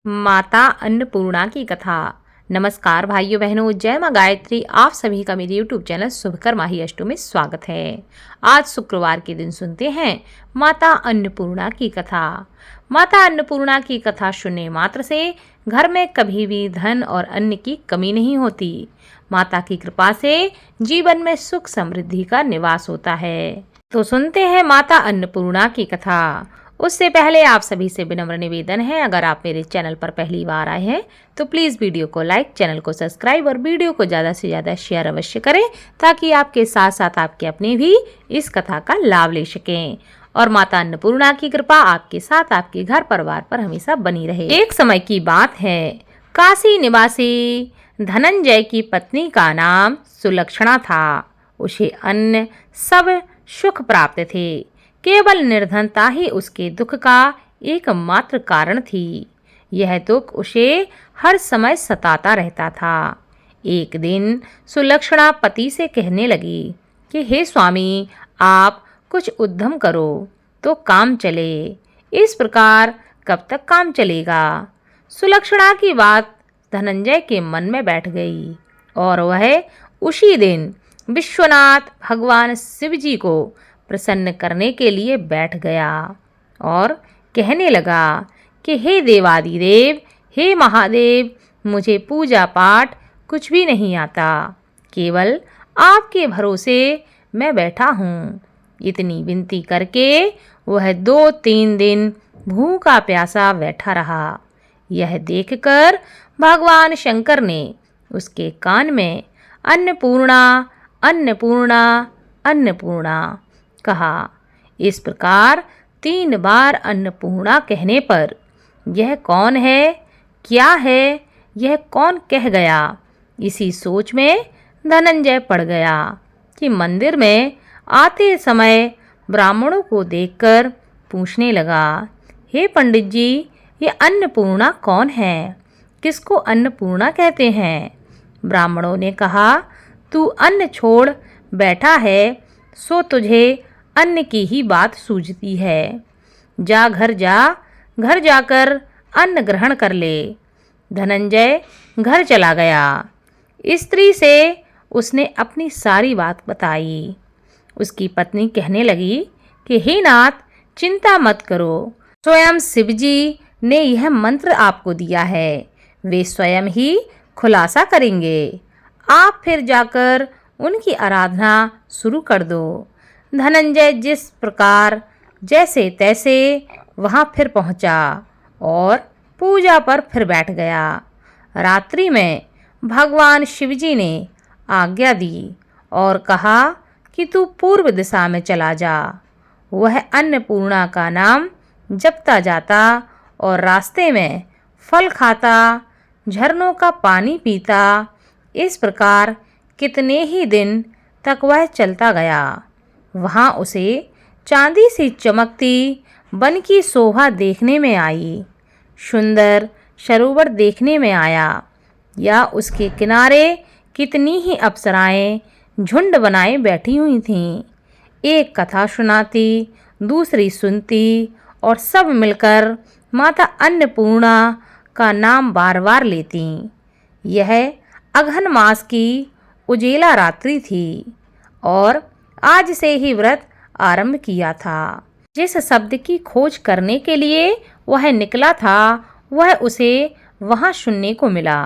माता अन्नपूर्णा की कथा। नमस्कार भाइयों बहनों, जय माँ गायत्री। आप सभी का मेरे YouTube चैनल शुभकर्मा ही अष्टो में स्वागत है। आज शुक्रवार के दिन सुनते हैं माता अन्नपूर्णा की कथा। माता अन्नपूर्णा की कथा सुनने मात्र से घर में कभी भी धन और अन्न की कमी नहीं होती। माता की कृपा से जीवन में सुख समृद्धि का निवास होता है। तो सुनते हैं माता अन्नपूर्णा की कथा। उससे पहले आप सभी से विनम्र निवेदन है, अगर आप मेरे चैनल पर पहली बार आए हैं तो प्लीज़ वीडियो को लाइक, चैनल को सब्सक्राइब और वीडियो को ज़्यादा से ज़्यादा शेयर अवश्य करें, ताकि आपके साथ साथ आपके अपने भी इस कथा का लाभ ले सकें और माता अन्नपूर्णा की कृपा आपके साथ आपके घर परिवार पर हमेशा बनी रहे। एक समय की बात है, काशी निवासी धनंजय की पत्नी का नाम सुलक्षणा था। उसे अन्य सब सुख प्राप्त थे, केवल निर्धनता ही उसके दुख का एकमात्र कारण थी। यह दुख उसे हर समय सताता रहता था। एक दिन सुलक्षणा पति से कहने लगी कि हे स्वामी, आप कुछ उद्यम करो तो काम चले। इस प्रकार कब तक काम चलेगा? सुलक्षणा की बात धनंजय के मन में बैठ गई और वह उसी दिन विश्वनाथ भगवान शिव जी को प्रसन्न करने के लिए बैठ गया और कहने लगा कि हे देवादिदेव, हे महादेव, मुझे पूजा पाठ कुछ भी नहीं आता, केवल आपके भरोसे मैं बैठा हूँ। इतनी विनती करके वह 2-3 दिन भूखा प्यासा बैठा रहा। यह देखकर भगवान शंकर ने उसके कान में अन्नपूर्णा अन्नपूर्णा अन्नपूर्णा कहा। इस प्रकार 3 बार अन्नपूर्णा कहने पर यह कौन है, क्या है, यह कौन कह गया, इसी सोच में धनंजय पड़ गया कि मंदिर में आते समय ब्राह्मणों को देखकर पूछने लगा, हे पंडित जी, ये अन्नपूर्णा कौन है? किसको अन्नपूर्णा कहते हैं? ब्राह्मणों ने कहा, तू अन्न छोड़ बैठा है सो तुझे अन्न की ही बात सूझती है। जा, घर जाकर अन्न ग्रहण कर ले। धनंजय घर चला गया। स्त्री से उसने अपनी सारी बात बताई। उसकी पत्नी कहने लगी कि हे नाथ, चिंता मत करो, स्वयं शिवजी ने यह मंत्र आपको दिया है, वे स्वयं ही खुलासा करेंगे। आप फिर जाकर उनकी आराधना शुरू कर दो। धनंजय जिस प्रकार जैसे तैसे वहाँ फिर पहुँचा और पूजा पर फिर बैठ गया। रात्रि में भगवान शिवजी ने आज्ञा दी और कहा कि तू पूर्व दिशा में चला जा। वह अन्नपूर्णा का नाम जपता जाता और रास्ते में फल खाता, झरनों का पानी पीता। इस प्रकार कितने ही दिन तक वह चलता गया। वहाँ उसे चांदी सी चमकती वन की शोभा देखने में आई, सुंदर सरोवर देखने में आया, या उसके किनारे कितनी ही अप्सराएं झुंड बनाए बैठी हुई थीं। एक कथा सुनाती, दूसरी सुनती और सब मिलकर माता अन्नपूर्णा का नाम बार बार लेती। यह अघन मास की उजेला रात्रि थी और आज से ही व्रत आरंभ किया था। जिस शब्द की खोज करने के लिए वह निकला था वह उसे वहां सुनने को मिला।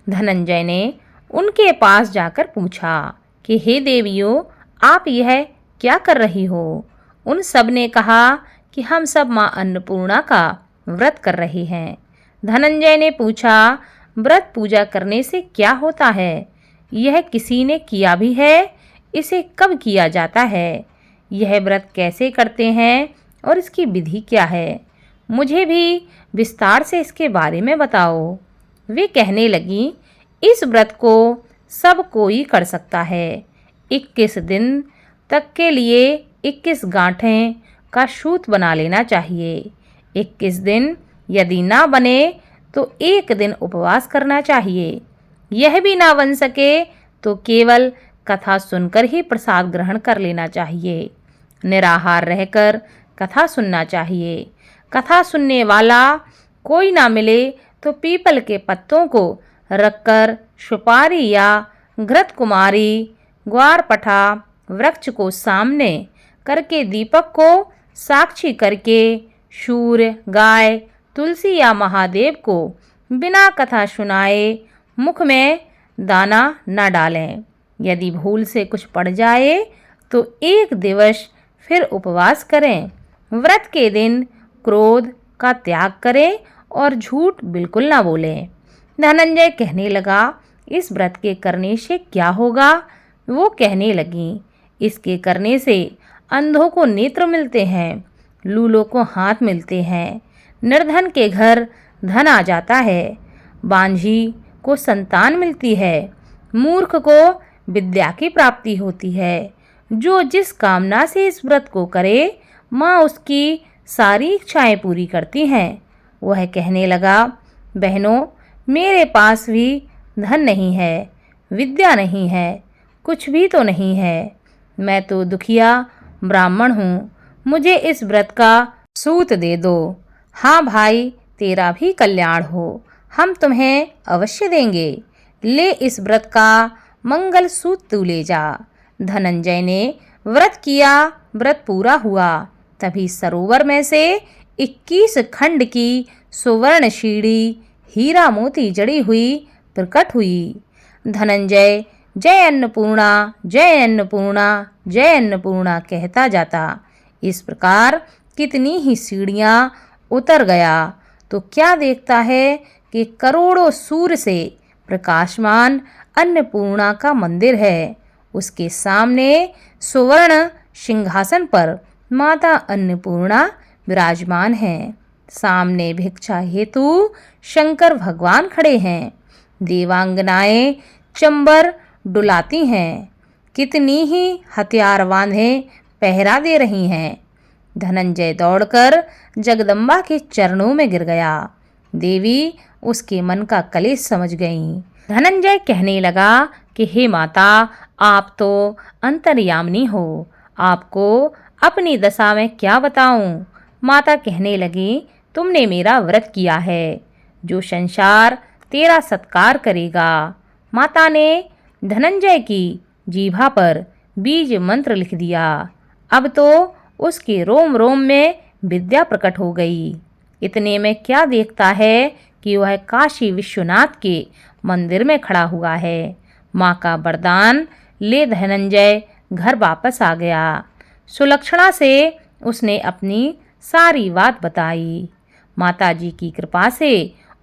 धनंजय ने उनके पास जाकर पूछा कि हे देवियों, आप यह क्या कर रही हो? उन सब ने कहा कि हम सब माँ अन्नपूर्णा का व्रत कर रहे हैं। धनंजय ने पूछा, व्रत पूजा करने से क्या होता है? यह किसी ने किया भी है? इसे कब किया जाता है? यह व्रत कैसे करते हैं और इसकी विधि क्या है? मुझे भी विस्तार से इसके बारे में बताओ। वे कहने लगी, इस व्रत को सब कोई कर सकता है। 21 दिन तक के लिए 21 गांठें का सूत बना लेना चाहिए। 21 दिन यदि ना बने तो 1 दिन उपवास करना चाहिए। यह भी ना बन सके तो केवल कथा सुनकर ही प्रसाद ग्रहण कर लेना चाहिए। निराहार रहकर कथा सुनना चाहिए। कथा सुनने वाला कोई ना मिले तो पीपल के पत्तों को रखकर सुपारी या घृत कुमारी ग्वारपठा वृक्ष को सामने करके दीपक को साक्षी करके सूर्य, गाय, तुलसी या महादेव को बिना कथा सुनाए मुख में दाना न डालें। यदि भूल से कुछ पड़ जाए तो 1 दिवस फिर उपवास करें। व्रत के दिन क्रोध का त्याग करें और झूठ बिल्कुल ना बोलें। धनंजय कहने लगा, इस व्रत के करने से क्या होगा? वो कहने लगी, इसके करने से अंधों को नेत्र मिलते हैं, लूलों को हाथ मिलते हैं, निर्धन के घर धन आ जाता है, बांझी को संतान मिलती है, मूर्ख को विद्या की प्राप्ति होती है। जो जिस कामना से इस व्रत को करे माँ उसकी सारी इच्छाएं पूरी करती हैं। वह कहने लगा, बहनों, मेरे पास भी धन नहीं है, विद्या नहीं है, कुछ भी तो नहीं है। मैं तो दुखिया ब्राह्मण हूँ, मुझे इस व्रत का सूत दे दो। हाँ भाई, तेरा भी कल्याण हो, हम तुम्हें अवश्य देंगे। ले इस व्रत का मंगल सूत तू ले जा। धनंजय ने व्रत किया, व्रत पूरा हुआ। तभी सरोवर में से 21 खंड की सुवर्ण शीड़ी हीरा मोती जड़ी हुई प्रकट हुई। धनंजय जय अन्नपूर्णा, जय अन्नपूर्णा, जय अन्नपूर्णा कहता जाता। इस प्रकार कितनी ही सीढ़ियाँ उतर गया तो क्या देखता है कि करोड़ों सूर्य से प्रकाशमान अन्नपूर्णा का मंदिर है। उसके सामने सुवर्ण सिंहासन पर माता अन्नपूर्णा विराजमान हैं। सामने भिक्षा हेतु शंकर भगवान खड़े हैं। देवांगनाएं चंबर डुलाती हैं। कितनी ही हथियार बांधे पहरा दे रही हैं। धनंजय दौड़कर जगदम्बा के चरणों में गिर गया। देवी उसके मन का कलेश समझ गईं। धनंजय कहने लगा कि हे माता, आप तो अंतर्यामिनी हो, आपको अपनी दशा में क्या बताऊं। माता कहने लगी, तुमने मेरा व्रत किया है, जो संसार तेरा सत्कार करेगा। माता ने धनंजय की जीभा पर बीज मंत्र लिख दिया। अब तो उसके रोम रोम में विद्या प्रकट हो गई। इतने में क्या देखता है कि वह काशी विश्वनाथ के मंदिर में खड़ा हुआ है। माँ का वरदान ले धनंजय घर वापस आ गया। सुलक्षणा से उसने अपनी सारी बात बताई। माताजी की कृपा से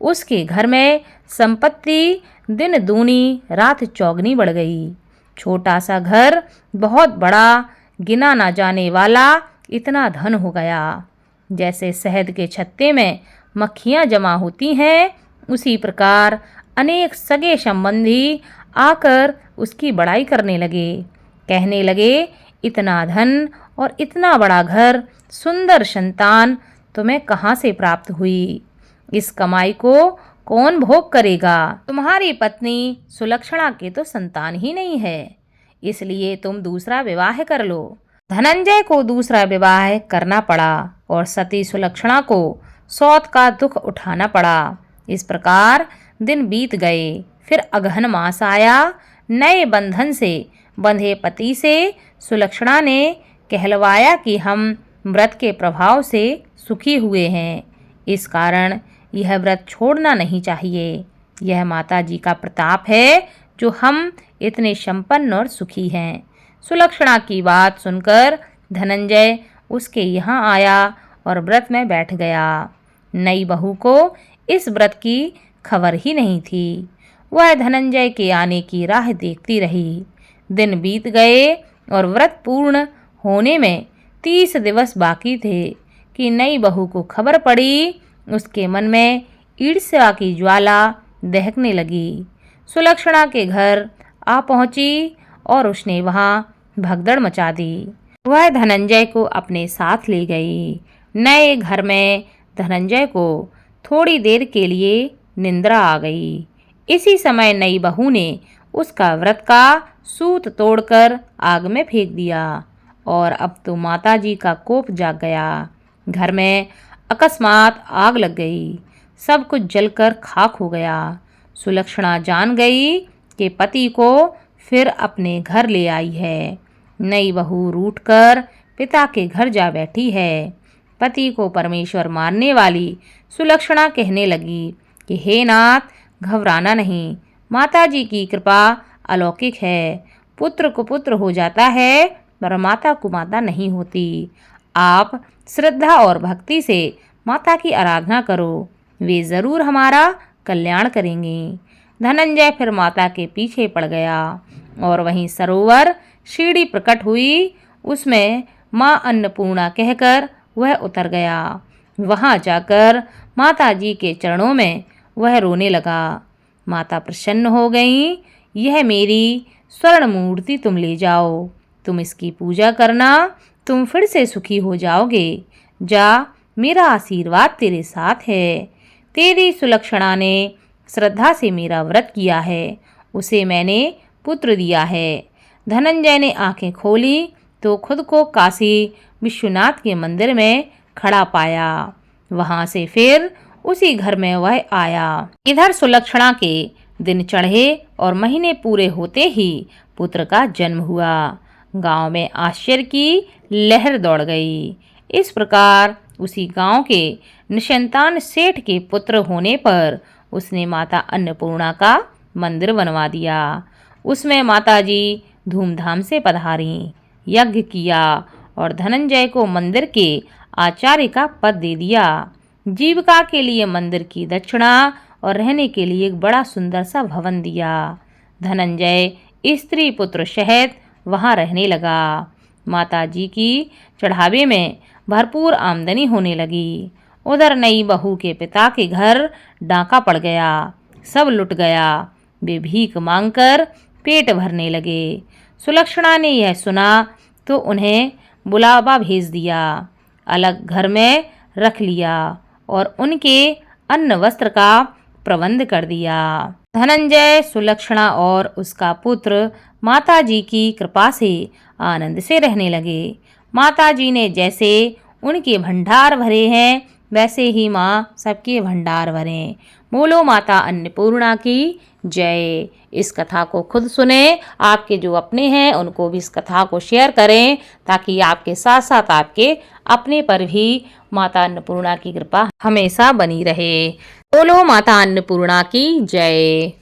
उसके घर में संपत्ति दिन दूनी रात चौगनी बढ़ गई। छोटा सा घर बहुत बड़ा, गिना ना जाने वाला इतना धन हो गया। जैसे शहद के छत्ते में मक्खियाँ जमा होती हैं, उसी प्रकार अनेक सगे संबंधी आकर उसकी बड़ाई करने लगे। कहने लगे, इतना धन और इतना बड़ा घर, सुंदर संतान तुम्हें कहाँ से प्राप्त हुई? इस कमाई को कौन भोग करेगा? तुम्हारी पत्नी सुलक्षणा के तो संतान ही नहीं है, इसलिए तुम दूसरा विवाह कर लो। धनंजय को दूसरा विवाह करना पड़ा और सती सुलक्षणा को सौत का दुख उठाना पड़ा। इस प्रकार दिन बीत गए। फिर अगहन मास आया। नए बंधन से बंधे पति से सुलक्षणा ने कहलवाया कि हम व्रत के प्रभाव से सुखी हुए हैं, इस कारण यह व्रत छोड़ना नहीं चाहिए। यह माता जी का प्रताप है जो हम इतने संपन्न और सुखी हैं। सुलक्षणा की बात सुनकर धनंजय उसके यहाँ आया और व्रत में बैठ गया। नई बहू को इस व्रत की खबर ही नहीं थी। वह धनंजय के आने की राह देखती रही। दिन बीत गए और व्रत पूर्ण होने में 30 दिवस बाकी थे कि नई बहू को खबर पड़ी। उसके मन में ईर्ष्या की ज्वाला दहकने लगी। सुलक्षणा के घर आ पहुंची और उसने वहां भगदड़ मचा दी। वह धनंजय को अपने साथ ले गई। नए घर में धनंजय को थोड़ी देर के लिए निंद्रा आ गई। इसी समय नई बहू ने उसका व्रत का सूत तोड़कर आग में फेंक दिया और अब तो माताजी का कोप जाग गया। घर में अकस्मात आग लग गई। सब कुछ जलकर खाक हो गया। सुलक्षणा जान गई कि पति को फिर अपने घर ले आई है। नई बहू रूठकर पिता के घर जा बैठी है। पति को परमेश्वर मारने वाली सुलक्षणा कहने लगी कि हे नाथ, घबराना नहीं, माता जी की कृपा अलौकिक है। पुत्र को पुत्र हो जाता है पर माता को माता नहीं होती। आप श्रद्धा और भक्ति से माता की आराधना करो, वे ज़रूर हमारा कल्याण करेंगे। धनंजय फिर माता के पीछे पड़ गया और वहीं सरोवर सीढ़ी प्रकट हुई, उसमें माँ अन्नपूर्णा कहकर वह उतर गया। वहां जाकर माता जी के चरणों में वह रोने लगा। माता प्रसन्न हो गईं। यह मेरी स्वर्ण मूर्ति तुम ले जाओ, तुम इसकी पूजा करना, तुम फिर से सुखी हो जाओगे। जा, मेरा आशीर्वाद तेरे साथ है। तेरी सुलक्षणा ने श्रद्धा से मेरा व्रत किया है, उसे मैंने पुत्र दिया है। धनंजय ने आंखें खोली तो खुद को काशी विश्वनाथ के मंदिर में खड़ा पाया। वहां से फिर उसी घर में वह आया। इधर सुलक्षणा के दिन चढ़े और महीने पूरे होते ही पुत्र का जन्म हुआ। गांव में आश्चर्य की लहर दौड़ गई। इस प्रकार उसी गांव के निसंतान सेठ के पुत्र होने पर उसने माता अन्नपूर्णा का मंदिर बनवा दिया। उसमें माताजी धूमधाम से पधारी, यज्ञ किया और धनंजय को मंदिर के आचार्य का पद दे दिया। जीविका के लिए मंदिर की दक्षिणा और रहने के लिए एक बड़ा सुंदर सा भवन दिया। धनंजय स्त्री पुत्र सहित वहां रहने लगा। माता जी की चढ़ावे में भरपूर आमदनी होने लगी। उधर नई बहू के पिता के घर डाका पड़ गया, सब लुट गया। वे भीख मांगकर पेट भरने लगे। सुलक्षणा ने यह सुना तो उन्हें बुलावा भेज दिया, अलग घर में रख लिया और उनके अन्न वस्त्र का प्रबंध कर दिया। धनंजय, सुलक्षणा और उसका पुत्र माता जी की कृपा से आनंद से रहने लगे। माता जी ने जैसे उनके भंडार भरे हैं वैसे ही माँ सबके भंडार भरें। बोलो माता अन्नपूर्णा की जय। इस कथा को खुद सुने, आपके जो अपने हैं उनको भी इस कथा को शेयर करें ताकि आपके साथ साथ आपके अपने पर भी माता अन्नपूर्णा की कृपा हमेशा बनी रहे। बोलो माता अन्नपूर्णा की जय।